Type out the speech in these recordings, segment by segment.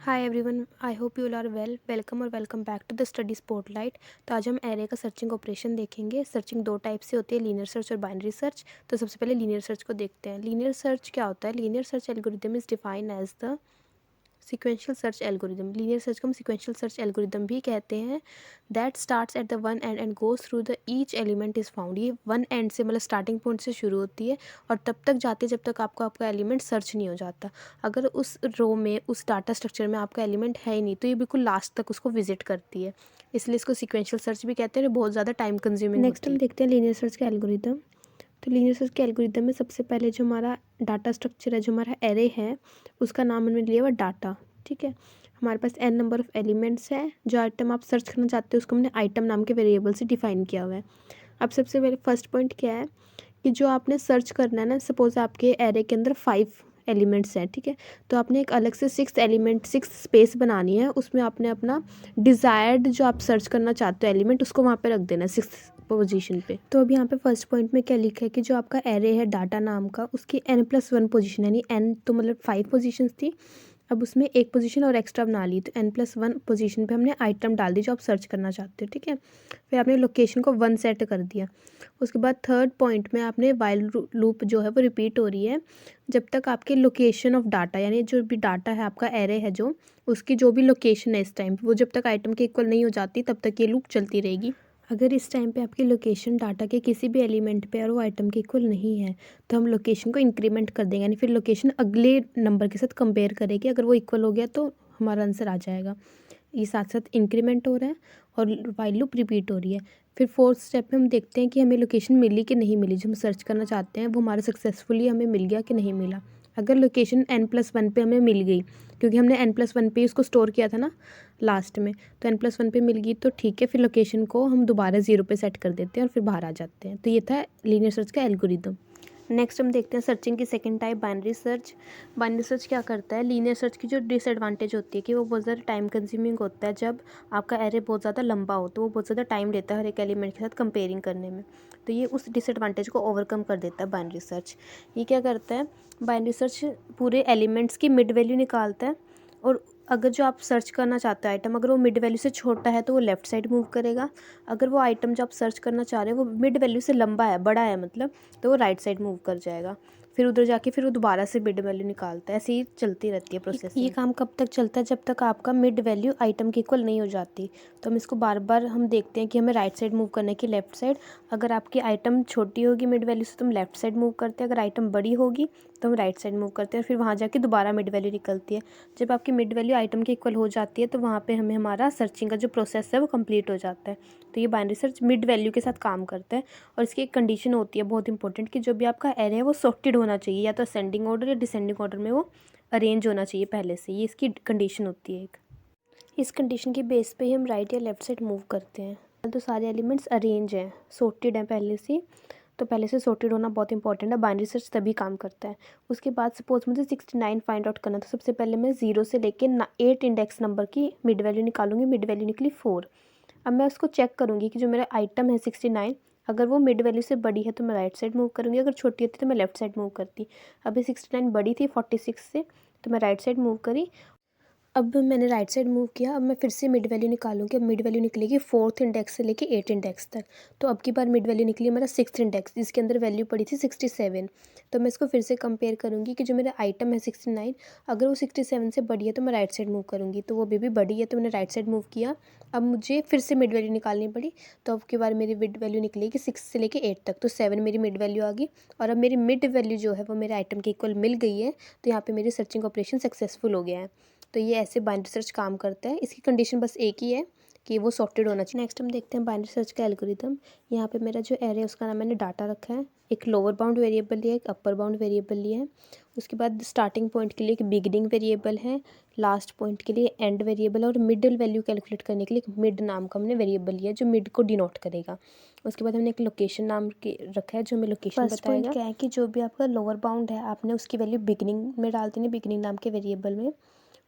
Hi everyone, I hope you all are well. Welcome और welcome back to the study spotlight. तो आज हम array का searching operation देखेंगे। सर्चिंग दो टाइप से होती है, लीनियर सर्च और बाइनरी सर्च। तो सबसे पहले लीनियर सर्च को देखते हैं। लीनियर सर्च क्या होता है? Linear search algorithm is defined as the sequential search algorithm. Linear search को हम सिक्वेंशियल सर्च एल्गोरिदम भी कहते हैं। That starts at the one end goes through the each element is found. ये वन एंड से मतलब स्टार्टिंग पॉइंट से शुरू होती है और तब तक जाती है जब तक आपका एलिमेंट सर्च नहीं हो जाता। अगर उस रो में, उस डाटा स्ट्रक्चर में आपका एलिमेंट है ही नहीं, तो ये बिल्कुल लास्ट तक उसको विजिट करती है। इसलिए इसको सिक्वेंशियल सर्च भी कहते हैं। बहुत ज़्यादा टाइम कंज्यूमिंग होती है। नेक्स्ट हम देखते हैं लीनियर सर्च का एल्गोरिदम। तो लीनियर सर्च के एल्गोरिदम में सबसे पहले जो हमारा डाटा स्ट्रक्चर है, जो हमारा एरे है, उसका नाम हमने लिया हुआ डाटा। ठीक है, हमारे पास n नंबर ऑफ एलिमेंट्स है। जो आइटम आप सर्च करना चाहते हो उसको हमने आइटम नाम के वेरिएबल से डिफाइन किया हुआ है। अब सबसे पहले फर्स्ट पॉइंट क्या है कि जो आपने सर्च करना है ना, सपोज आपके एरे के अंदर 5 एलिमेंट्स हैं। ठीक है, तो आपने एक अलग से 6 स्पेस बनानी है। उसमें आपने अपना डिज़ायर्ड जो आप सर्च करना चाहते हो एलिमेंट, उसको वहाँ पे रख देना है 6 पोजीशन पे। तो अब यहाँ पे फर्स्ट पॉइंट में क्या लिखा है कि जो आपका एरे है डाटा नाम का, उसकी n+1 पोजीशन, यानी n तो मतलब 5 पोजीशंस थी। अब उसमें एक पोजीशन और एक्स्ट्रा बना ली, तो n+1 पोजीशन पे हमने आइटम डाल दी जो आप सर्च करना चाहते हो। ठीक है, फिर आपने लोकेशन को 1 सेट कर दिया। उसके बाद थर्ड पॉइंट में आपने वाइल लूप जो है वो रिपीट हो रही है जब तक आपकी लोकेशन ऑफ डाटा, यानी जो भी डाटा है आपका एरे है, जो उसकी जो भी लोकेशन है इस टाइम वो जब तक आइटम के इक्वल नहीं हो जाती तब तक ये लूप चलती रहेगी। अगर इस टाइम पे आपकी लोकेशन डाटा के किसी भी एलिमेंट पे और वो आइटम के इक्वल नहीं है, तो हम लोकेशन को इंक्रीमेंट कर देंगे, यानी फिर लोकेशन अगले नंबर के साथ कंपेयर करेगी। अगर वो इक्वल हो गया तो हमारा आंसर आ जाएगा। ये साथ साथ इंक्रीमेंट हो रहा है और वाइल लूप रिपीट हो रही है। फिर फोर्थ स्टेप में हम देखते हैं कि हमें लोकेशन मिली कि नहीं मिली। जो हम सर्च करना चाहते हैं वो हमारा सक्सेसफुली हमें मिल गया कि नहीं मिला। अगर लोकेशन n+1 पे हमें मिल गई, क्योंकि हमने n+1 पे उसको स्टोर किया था ना लास्ट में, तो n+1 पे मिल गई तो ठीक है, फिर लोकेशन को हम दोबारा 0 पे सेट कर देते हैं और फिर बाहर आ जाते हैं। तो ये था लीनियर सर्च का एल्गोरिदम। नेक्स्ट हम देखते हैं सर्चिंग की second type, binary search. Binary search क्या करता है? लीनियर सर्च की जो डिसएडवांटेज होती है कि वो बहुत ज़्यादा टाइम कंज्यूमिंग होता है। जब आपका एरे बहुत ज़्यादा लंबा हो तो वो बहुत ज़्यादा टाइम लेता है हर एक एलिमेंट के साथ कंपेयरिंग करने में। तो ये उस डिसएडवांटेज को ओवरकम कर देता है बाइनरी सर्च। ये क्या करता है? बाइनरी सर्च पूरे एलिमेंट्स की मिड वैल्यू निकालता है, और अगर जो आप सर्च करना चाहते हैं आइटम, अगर वो मिड वैल्यू से छोटा है तो वो लेफ़्ट साइड मूव करेगा। अगर वो आइटम जो आप सर्च करना चाह रहे हो वो मिड वैल्यू से लंबा है, बड़ा है मतलब, तो वो राइट साइड मूव कर जाएगा। फिर उधर जाके फिर वो दोबारा से मिड वैल्यू निकालता है। ऐसे ही चलती रहती है प्रोसेसिंग। ये काम कब तक चलता है? जब तक आपका मिड वैल्यू आइटम के इक्वल नहीं हो जाती। तो हम इसको बार बार हम देखते हैं कि हमें राइट साइड मूव करने की लेफ़्ट साइड। अगर आपकी आइटम छोटी होगी मिड वैल्यू से तो हम लेफ़्ट साइड मूव करते हैं। अगर आइटम बड़ी होगी तो हम राइट साइड मूव करते हैं, फिर वहाँ जाके दोबारा मिड वैल्यू निकलती है। जब आपकी मिड वैल्यू आइटम के इक्वल हो जाती है तो वहाँ पे हमें हमारा सर्चिंग का जो प्रोसेस है वो कंप्लीट हो जाता है। तो ये बाइनरी सर्च मिड वैल्यू के साथ काम करता है। और इसकी एक कंडीशन होती है बहुत इंपॉर्टेंट कि जो भी आपका एरे है वो सॉर्टेड होना चाहिए, या तो असेंडिंग ऑर्डर या डिसेंडिंग ऑर्डर में वो अरेंज होना चाहिए पहले से। ये इसकी कंडीशन होती है एक। इस कंडीशन के बेस पे ही हम राइट या लेफ़्ट साइड मूव करते हैं। तो सारे एलिमेंट्स अरेंज हैं, सॉर्टेड हैं पहले से। तो पहले से सॉर्टेड होना बहुत इंपॉर्टेंट है। बाइनरी सर्च तभी काम करता है। उसके बाद सपोज मुझे 69 फाइंड आउट करना, तो सबसे पहले मैं 0 से लेके 8 इंडेक्स नंबर की मिड वैल्यू निकालूंगी। मिड वैल्यू निकली 4। अब मैं उसको चेक करूँगी कि जो मेरा आइटम है 69, अगर वो मिड वैल्यू से बड़ी है तो मैं राइट साइड मूव करूँगी, अगर छोटी होती तो मैं लेफ्ट साइड मूव करती। अभी 69 बड़ी थी 46 से, तो मैं राइट साइड मूव करी। अब मैंने राइट साइड मूव किया। अब मैं फिर से मिड वैल्यू निकालूंगी। अब मिड वैल्यू निकलेगी 4th इंडेक्स से लेके 8 इंडेक्स तक। तो अब की बार मिड वैल्यू निकली मेरा 6th इंडेक्स, जिसके अंदर वैल्यू पड़ी थी 67। तो मैं इसको फिर से कंपेयर करूँगी कि जो मेरा आइटम है 69, अगर वो 67 से बड़ी है तो मैं राइट साइड मूव करूँगी। तो वो अभी भी बड़ी है तो मैंने राइट साइड मूव किया। अब मुझे फिर से मिड वैल्यू निकालनी पड़ी। तो अब की बार मेरी मिड वैल्यू निकलेगी 6 से लेके 8 तक, तो 7 मेरी मिड वैल्यू आ गई। और अब मेरी मिड वैल्यू जो है वो मेरे आइटम के इक्वल मिल गई है। तो यहाँ पर मेरी सर्चिंग ऑपरेशन सक्सेसफुल हो गया है। तो ये ऐसे बाइनरी सर्च काम करता है। इसकी कंडीशन बस एक ही है कि वो सॉर्टेड होना चाहिए। नेक्स्ट हम देखते हैं बाइनरी सर्च का एल्गोरिदम। यहाँ पे मेरा जो एरे है उसका नाम मैंने डाटा रखा है। एक लोअर बाउंड वेरिएबल लिया है, एक अपर बाउंड वेरिएबल लिया है। उसके बाद स्टार्टिंग पॉइंट के लिए एक बिगिनिंग वेरिएबल है, लास्ट पॉइंट के लिए एंड वेरिएबल है, और मिडिल वैल्यू कैलकुलेट करने के लिए एक मिड नाम का हमने वेरिएबल लिया है जो मिड को डिनोट करेगा। उसके बाद हमने एक लोकेशन नाम के रखा है जो हमें लोकेशन बताएगा। फर्स्ट पॉइंट क्या है कि जो भी आपका लोअर बाउंड है आपने उसकी वैल्यू बिगिनिंग में डाल देनी, बिगिनिंग नाम के वेरिएबल में।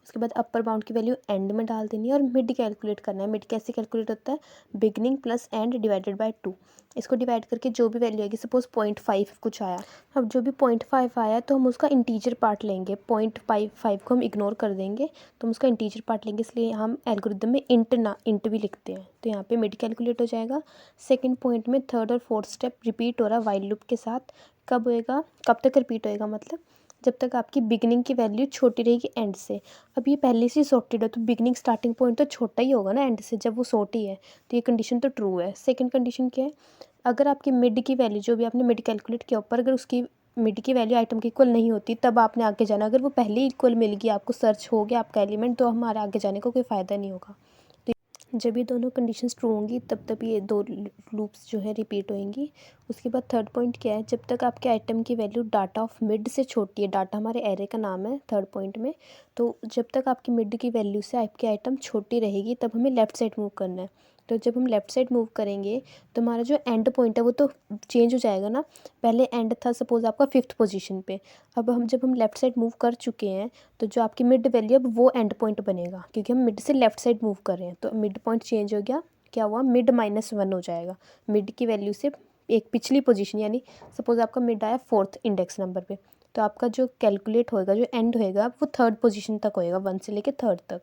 उसके बाद अपर बाउंड की वैल्यू एंड में डाल देनी है और मिड कैलकुलेट करना है। मिड कैसे कैलकुलेट होता है, beginning plus and divided by 2। इसको डिवाइड करके जो भी वैल्यू आएगी, सपोज 0.5 कुछ आया, अब जो भी 0.5 आया तो हम उसका इंटीजर पार्ट लेंगे, 0.55 को हम इग्नोर कर देंगे, तो हम उसका इंटीजर पार्ट लेंगे, इसलिए हम एल्गोरिदम में इंट भी लिखते हैं। तो यहाँ पे मिड कैलकुलेट हो जाएगा। सेकंड पॉइंट में थर्ड और फोर्थ स्टेप रिपीट हो रहा है वाइल लूप के साथ। कब होएगा, कब तक रिपीट होएगा, मतलब जब तक आपकी बिगनिंग की वैल्यू छोटी रहेगी एंड से। अब ये पहले से सॉर्टेड है तो बिगनिंग स्टार्टिंग पॉइंट तो छोटा ही होगा ना एंड से, जब वो छोटी है तो ये कंडीशन तो ट्रू है। सेकंड कंडीशन क्या है, अगर आपकी मिड की वैल्यू जो भी आपने मिड कैलकुलेट किया ऊपर, अगर उसकी मिड की वैल्यू आइटम की इक्वल नहीं होती तब आपने आगे जाना। अगर वो पहले ही इक्वल मिल गई, आपको सर्च हो गया आपका एलिमेंट, तो हमारे आगे जाने का कोई फ़ायदा नहीं होगा। जब ये दोनों कंडीशंस ट्रू होंगी तब ये दो लूप्स जो है रिपीट होंगी। उसके बाद थर्ड पॉइंट क्या है, जब तक आपके आइटम की वैल्यू डाटा ऑफ मिड से छोटी है, डाटा हमारे एरे का नाम है थर्ड पॉइंट में, तो जब तक आपकी मिड की वैल्यू से आपकी आइटम छोटी रहेगी तब हमें लेफ़्ट साइड मूव करना है। तो जब हम लेफ़्ट साइड मूव करेंगे तो हमारा जो एंड पॉइंट है वो तो चेंज हो जाएगा ना। पहले एंड था सपोज़ आपका 5th पोजीशन पे, अब जब हम लेफ़्ट साइड मूव कर चुके हैं तो जो आपकी मिड वैल्यू अब वो एंड पॉइंट बनेगा, क्योंकि हम मिड से लेफ़्ट साइड मूव कर रहे हैं। तो मिड पॉइंट चेंज हो गया, क्या हुआ, मिड -1 हो जाएगा। मिड की वैल्यू से एक पिछली पोजीशन, यानी सपोज़ आपका मिड आया 4th इंडेक्स नंबर पे, तो आपका जो कैलकुलेट होएगा, जो एंड होएगा वो 3rd पोजीशन तक होएगा, 1 से लेके 3rd तक।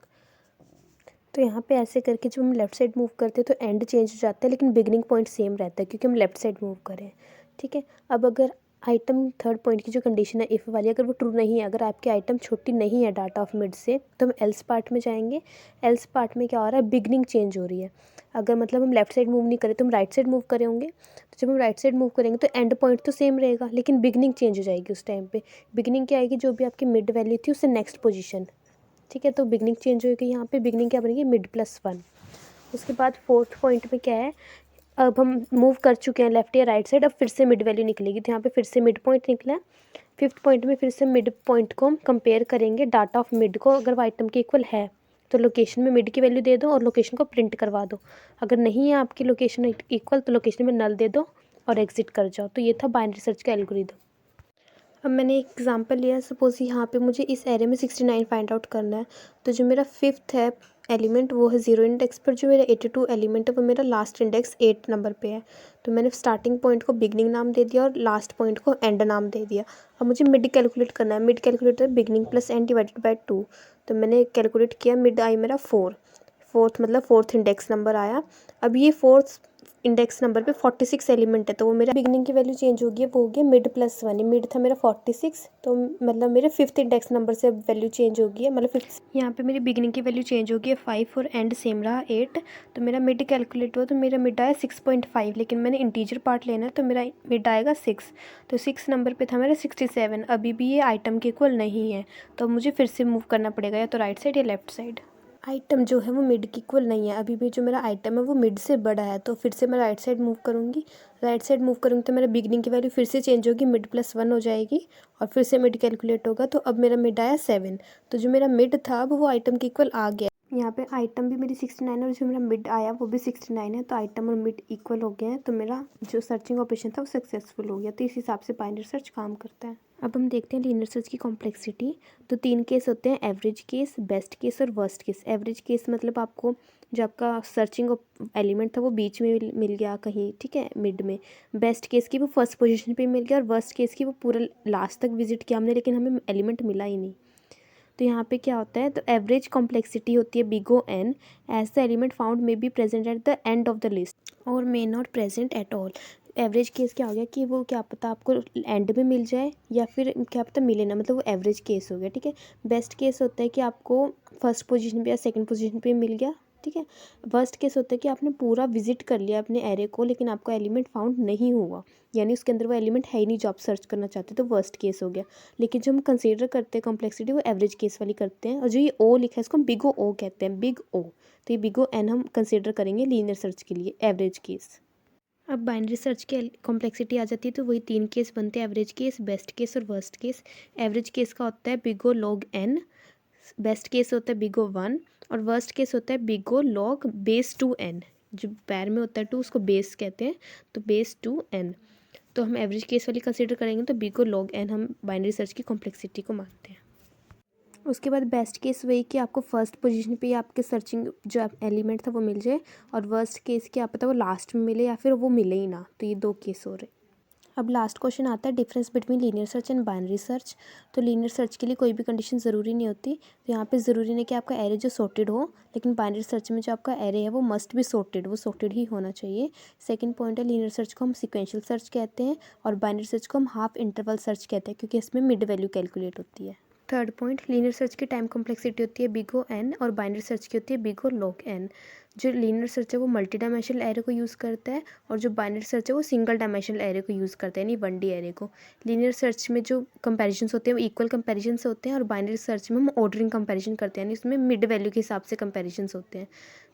तो यहाँ पे ऐसे करके जब हम लेफ़्ट साइड मूव करते हैं तो एंड चेंज हो जाता है, लेकिन बिगनिंग पॉइंट सेम रहता है क्योंकि हम लेफ़्ट साइड मूव कर रहे हैं। ठीक है, अब अगर आइटम थर्ड पॉइंट की जो कंडीशन है इफ़ वाली, अगर वो ट्रू नहीं है, अगर आपकी आइटम छोटी नहीं है डाटा ऑफ मिड से, तो हम एल्स पार्ट में जाएंगे। एल्स पार्ट में क्या हो रहा है, बिगनिंग चेंज हो रही है। अगर मतलब हम लेफ़्ट साइड मूव नहीं करें तो हम राइट साइड मूव करे होंगे, तो जब हम राइट साइड मूव करेंगे तो एंड पॉइंट तो सेम रहेगा, लेकिन बिगनिंग चेंज हो जाएगी उस टाइम पे। बिगनिंग क्या आएगी, जो भी आपकी मिड वैल्यू थी उससे नेक्स्ट पोजीशन। ठीक है, तो बिगनिंग चेंज होगी, यहाँ पे बिगनिंग क्या बनेगी, मिड +1। उसके बाद फोर्थ पॉइंट में क्या है, अब हम मूव कर चुके हैं लेफ्ट या राइट साइड, अब फिर से मिड वैल्यू निकलेगी, तो यहाँ पे फिर से मिड पॉइंट निकला है। 5th पॉइंट में फिर से मिड पॉइंट को हम कंपेयर करेंगे डाटा ऑफ मिड को, अगर वो आइटम के इक्वल है तो लोकेशन में मिड की वैल्यू दे दो और लोकेशन को प्रिंट करवा दो। अगर नहीं है आपकी लोकेशन इक्वल तो लोकेशन में नल दे दो और एग्जिट कर जाओ। तो ये था बाइनरी सर्च का एल्गोरिथम। अब मैंने एक एग्जांपल लिया, सपोज़ यहाँ पे मुझे इस एरे में 69 फाइंड आउट करना है, तो जो मेरा 5th है एलिमेंट वो है 0 इंडेक्स पर, जो मेरा 82 एलिमेंट है वो मेरा लास्ट इंडेक्स 8 नंबर पे है। तो मैंने स्टार्टिंग पॉइंट को बिगनिंग नाम दे दिया और लास्ट पॉइंट को एंड नाम दे दिया। अब मुझे मिड कैलकुलेट करना है, मिड कैलकुलेट है beginning plus and divided by 2। तो मैंने कैलकुलेट किया, मिड आई मेरा 4, फोर्थ मतलब 4th इंडेक्स नंबर आया। अब ये 4th इंडेक्स नंबर पे 46 एलिमेंट है, तो वो मेरा बिगनिंग की वैल्यू चेंज होगी, वो हो गया मिड +1। मिड था मेरा 46, तो मतलब मेरे 5th इंडेक्स नंबर से वैल्यू चेंज होगी है, मतलब 5th यहाँ पे मेरी बिगनिंग की वैल्यू चेंज होगी है 5 और एंड सेम रहा 8। तो मेरा मिड कैलकुलेट हुआ तो मेरा मिड आया 6.5, लेकिन मैंने इंटीजर पार्ट लेना है तो मेरा मिड आएगा 6। तो 6 नंबर पे था मेरा 67, अभी भी ये आइटम के इक्वल नहीं है, तो मुझे फिर से मूव करना पड़ेगा या तो राइट साइड या लेफ्ट साइड। आइटम जो है वो मिड की इक्वल नहीं है, अभी भी जो मेरा आइटम है वो मिड से बड़ा है, तो फिर से मैं राइट साइड मूव करूँगी। राइट साइड मूव करूँगी तो मेरा बिगनिंग की वैल्यू फिर से चेंज होगी, मिड +1 हो जाएगी और फिर से मिड कैलकुलेट होगा, तो अब मेरा मिड आया 7। तो जो मेरा मिड था अब वो आइटम के इक्वल आ गया। यहाँ पे आइटम भी मेरी 69 है और जो मेरा मिड आया वो भी 69 है, तो आइटम और मिड इक्वल हो गए हैं, तो मेरा जो सर्चिंग ऑपरेशन था वो सक्सेसफुल हो गया। तो इस हिसाब से बाइनरी सर्च काम करता है। अब हम देखते हैं लीनियर सर्च की कॉम्प्लेक्सिटी। तो 3 केस होते हैं, एवरेज केस, बेस्ट केस और वर्स्ट केस। एवरेज केस मतलब आपको जो आपका सर्चिंग एलिमेंट था वो बीच में मिल गया कहीं, ठीक है, मिड में। बेस्ट केस की वो फर्स्ट पोजीशन पे मिल गया और वर्स्ट केस की वो पूरा लास्ट तक विजिट किया हमने, लेकिन हमें एलिमेंट मिला ही नहीं। तो यहाँ पे क्या होता है, तो एवरेज कॉम्प्लेक्सिटी होती है big O N, as the element found may be present at the end of the list और may not present at all. Average case क्या हो गया कि वो क्या पता आपको एंड में मिल जाए या फिर क्या पता मिले ना, मतलब वो एवरेज केस हो गया। ठीक है, बेस्ट केस होता है कि आपको फर्स्ट पोजीशन पे या सेकंड पोजीशन पे मिल गया। ठीक है, वर्स्ट केस होता है कि आपने पूरा विजिट कर लिया अपने एरे को लेकिन आपका एलिमेंट फाउंड नहीं हुआ, यानी उसके अंदर वो एलिमेंट है ही नहीं जो आप सर्च करना चाहते, तो वर्स्ट केस हो गया। लेकिन जो हम कंसीडर करते हैं कॉम्प्लेक्सिटी वो एवरेज केस वाली करते हैं, और जो ये ओ लिखा है इसको हम बिग ओ कहते हैं, बिग ओ। तो ये बिग ओ एन हम कंसीडर करेंगे लीनियर सर्च के लिए एवरेज केस। अब बाइनरी सर्च की कॉम्प्लेक्सिटी आ जाती है, तो वही 3 केस बनते हैं, एवरेज केस, बेस्ट केस और वर्स्ट केस। एवरेज केस का होता है big O log N, best case होता है बिग ओ 1 और वर्स्ट केस होता है big O log base 2n। जो पैर में होता है 2 उसको बेस कहते हैं, तो बेस 2n। तो हम एवरेज केस वाली कंसीडर करेंगे तो बिग ओ लॉग एन हम बाइनरी सर्च की कॉम्प्लेक्सिटी को मानते हैं। उसके बाद बेस्ट केस वही कि आपको फर्स्ट पोजीशन पे ही आपके सर्चिंग जो एलिमेंट था वो मिल जाए, और वर्स्ट केस कि आप पता वो लास्ट में मिले या फिर वो मिले ही ना। तो ये 2 केस हो रहे। अब लास्ट क्वेश्चन आता है difference between linear search and binary search. तो लीनियर सर्च के लिए कोई भी कंडीशन ज़रूरी नहीं होती। तो यहाँ पे ज़रूरी नहीं कि आपका एरे जो सॉर्टेड हो, लेकिन बाइनरी सर्च में जो आपका एरे है वो मस्ट बी सॉर्टेड, वो सॉर्टेड ही होना चाहिए। सेकंड पॉइंट है लीनियर सर्च को हम सिक्वेंशियल सर्च कहते हैं, और बाइनरी सर्च को हम हाफ इंटरवल सर्च कहते हैं, क्योंकि इसमें मिड वैल्यू कैलकुलेट होती है। थर्ड पॉइंट, लीनियर सर्च की टाइम कॉम्प्लेक्सिटी होती है बिग ओ एन, और बाइनरी सर्च की होती है बिग ओ लॉग एन। जो लीनियर सर्च है वो मल्टी डायमेंशनल एरे को यूज़ करता है, और जो बाइनरी सर्च है वो सिंगल डायमेंशनल एरे को यूज़ करता है, यानी 1D एरे को। लीनियर सर्च में जो कंपैरिजन्स होते हैं वो इक्वल कंपैरिजन्स होते हैं, और बाइनरी सर्च में हम ऑर्डरिंग कंपैरिजन करते हैं, यानी इसमें मिड वैल्यू के हिसाब से कंपैरिजन्स होते हैं।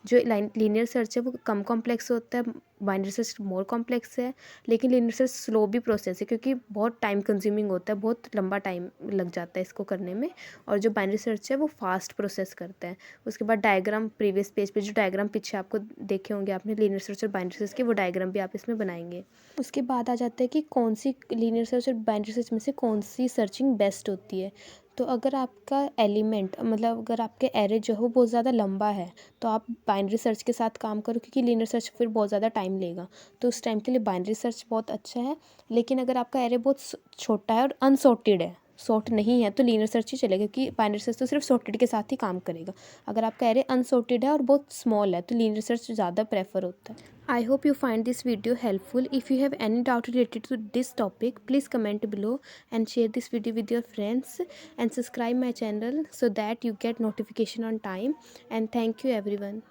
जो लीनियर सर्च है वो कम कॉम्प्लेक्स होता है, बाइनरी सर्च मोर कॉम्प्लेक्स है। लेकिन लीनियर सर्च स्लो भी प्रोसेस है, क्योंकि बहुत टाइम कंज्यूमिंग होता है, बहुत लंबा टाइम लग जाता है इसको करने में। और जो बाइनरी सर्च है वो फास्ट प्रोसेस करता है। उसके बाद डायग्राम प्रीवियस पेज पे जो डायग्राम पीछे आपको देखे होंगे आपने लीनियर सर्च और बाइनरी सर्च के, वो डायग्राम भी आप इसमें बनाएंगे। उसके बाद आ जाता है कि कौन सी लीनियर सर्च और बाइनरी सर्च में से कौन सी सर्चिंग बेस्ट होती है। तो अगर आपका एलिमेंट मतलब अगर आपके एरे जो है वो बहुत ज़्यादा लंबा है, तो आप बाइनरी सर्च के साथ काम करो, क्योंकि लीनियर सर्च फिर बहुत ज़्यादा टाइम लेगा। तो उस टाइम के लिए बाइनरी सर्च बहुत अच्छा है। लेकिन अगर आपका एरे बहुत छोटा है और अनसॉर्टेड है, सॉर्ट नहीं है, तो लीनियर सर्च ही चलेगा, क्योंकि बाइनरी सर्च तो सिर्फ सॉर्टेड के साथ ही काम करेगा। अगर आपका एरे अनसॉर्टेड है और बहुत स्मॉल है तो लीनियर सर्च ज़्यादा प्रेफर होता है। आई hope you find this video helpful. If you have any doubt related to this topic, please comment below and share this video with your friends, and subscribe my channel so that you get notification on time. And thank you everyone.